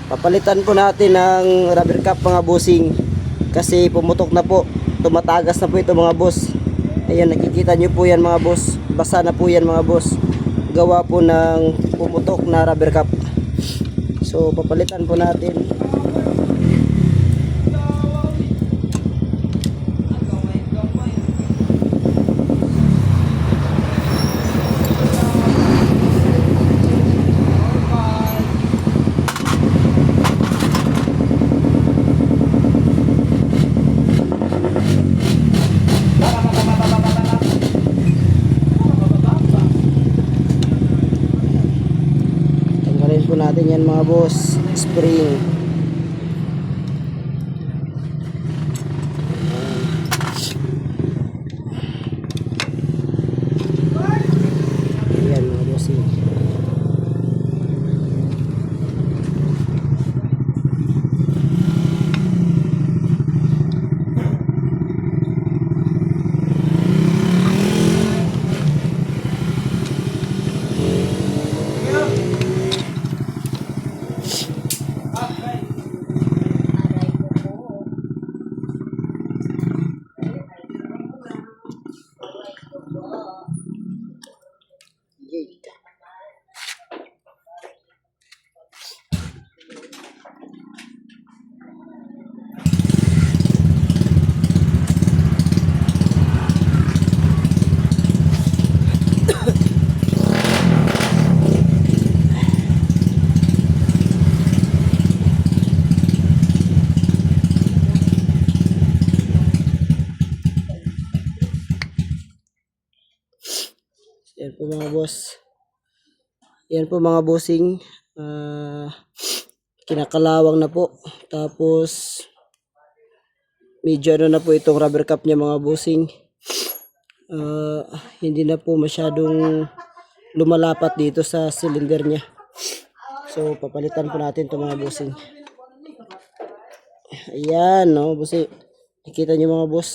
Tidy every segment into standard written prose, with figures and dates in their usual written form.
Papalitan po natin ng rubber cap mga bossing kasi pumutok na po, tumatagas na po ito mga boss. Ayan, nakikita nyo po yan mga boss, basa na po yan mga boss, gawa po ng pumutok na rubber cap. So papalitan po natin. Tanggalin po natin yan mga boss, spring. Ayan mga bossing. Yan po mga boss. Yan po mga bossing. Kinakalawang na po. Tapos medyo ano na po itong rubber cap niya mga bossing. Hindi na po masyadong lumalapat dito sa cylinder niya. So papalitan po natin ito mga bossing. Ayan no bossing. Nakita niyo mga boss.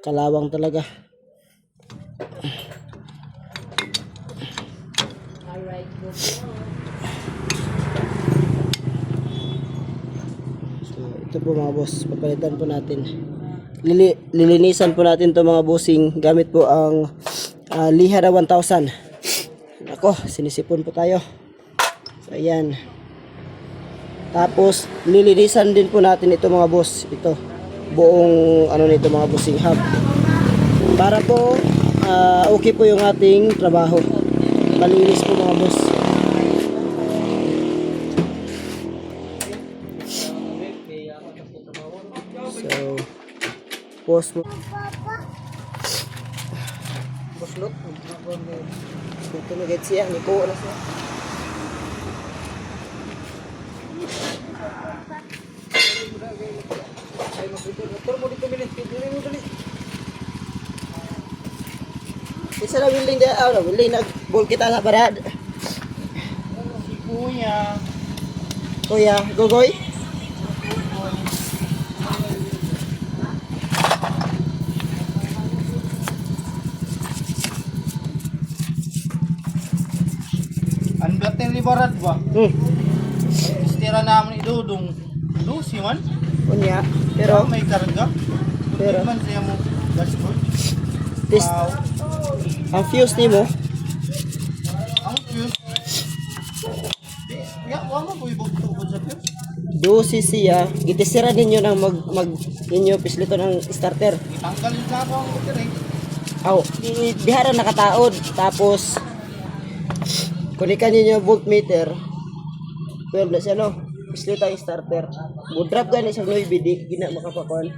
Kalawang talaga. So ito po mga boss, papalitan po natin. Lilinisan po natin to mga bossing gamit po ang Lihara 1000. Ako, sinisipon po tayo. So ayan. Tapos lilinisan din po natin ito mga boss. Ito buong ano nito mga bossing hub. Para po okay po yung ating trabaho. Malinis po mga boss. So post mo. Boslot. Ito na get siya, ni ko na siya. Ay motor mo dito bilhin, dili mo dali. Isa na building dia, building nag bol kita na barad. Si Kuya. Kuya, gogoy. Andatin libarat ba? Istira namin idudong. Lucy man. Unya, pero May karga. Pero Man siya mo dashboard. test ang fuse nimo. Ang fuse. Ya, wala mo ibugto ko sa fuse. 12 siya, gitisira ninyo ng mag ninyo pislito ng starter. Itanggalin na ako ang motor eh. Aw, dihara nakataod tapos kunikan ninyo voltmeter. 12 na siya no. Pislito ang starter. Budrap gani sa 9 di gina makapakon.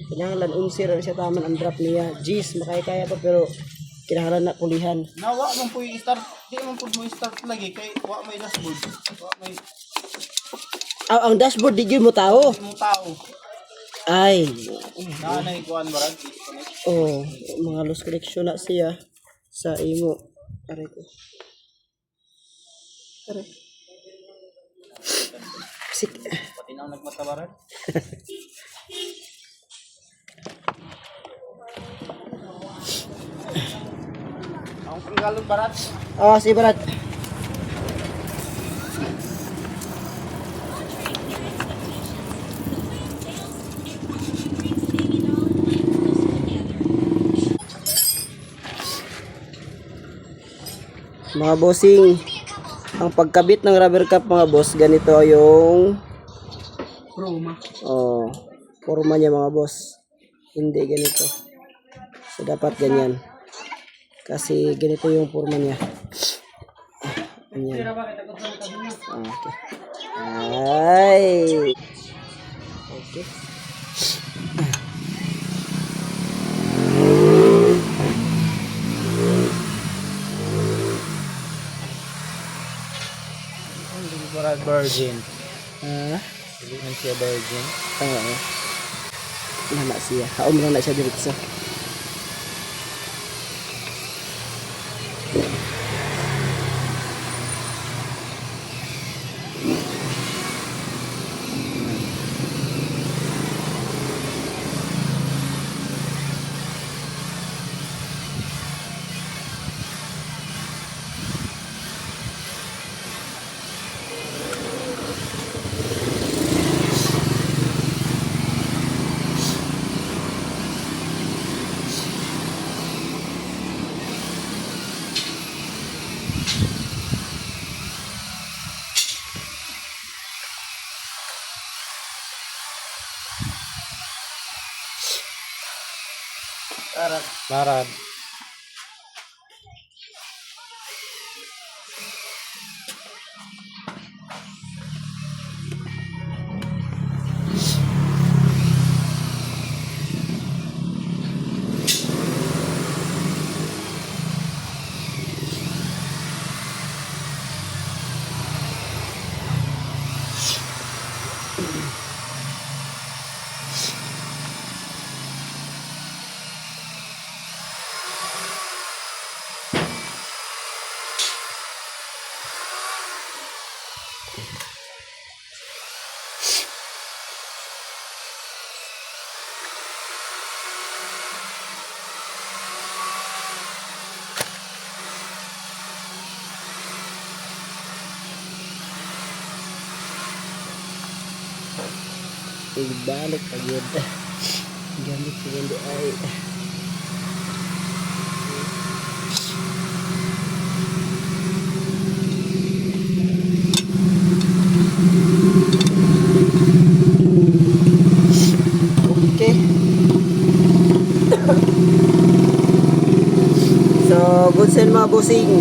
Kinahanglan unsir siya taman ang drop niya. G's makaya pa pero kinahanglan na kulihan. Nawa man po i-start. Di man po mo i-start lagi kay wa may dashboard. Wa may Ang dashboard di gyud mo tao. mo tao. Ay, Nanay kuan barag. oh, mga loose connection na siya sa imo. Aray ko. Aray. Sik. Pati na nagmatabaran. Ang Ang galon barat. Oh, si Brad. Mga bossing, ang pagkabit ng rubber cap mga boss, ganito yung Roma. forma niya mga boss. Hindi ganito. So dapat ganyan. Kasi ganito yung forma niya. Ganyan. Okay. Ay. Okay. Hindi barat virgin. Hindi man siya virgin. Oo. Nana siya. Haom lang na siya diretso. Barat. Ibalik pa yun. Gamit ko hindi ay. Okay. So, good sale mga bossing.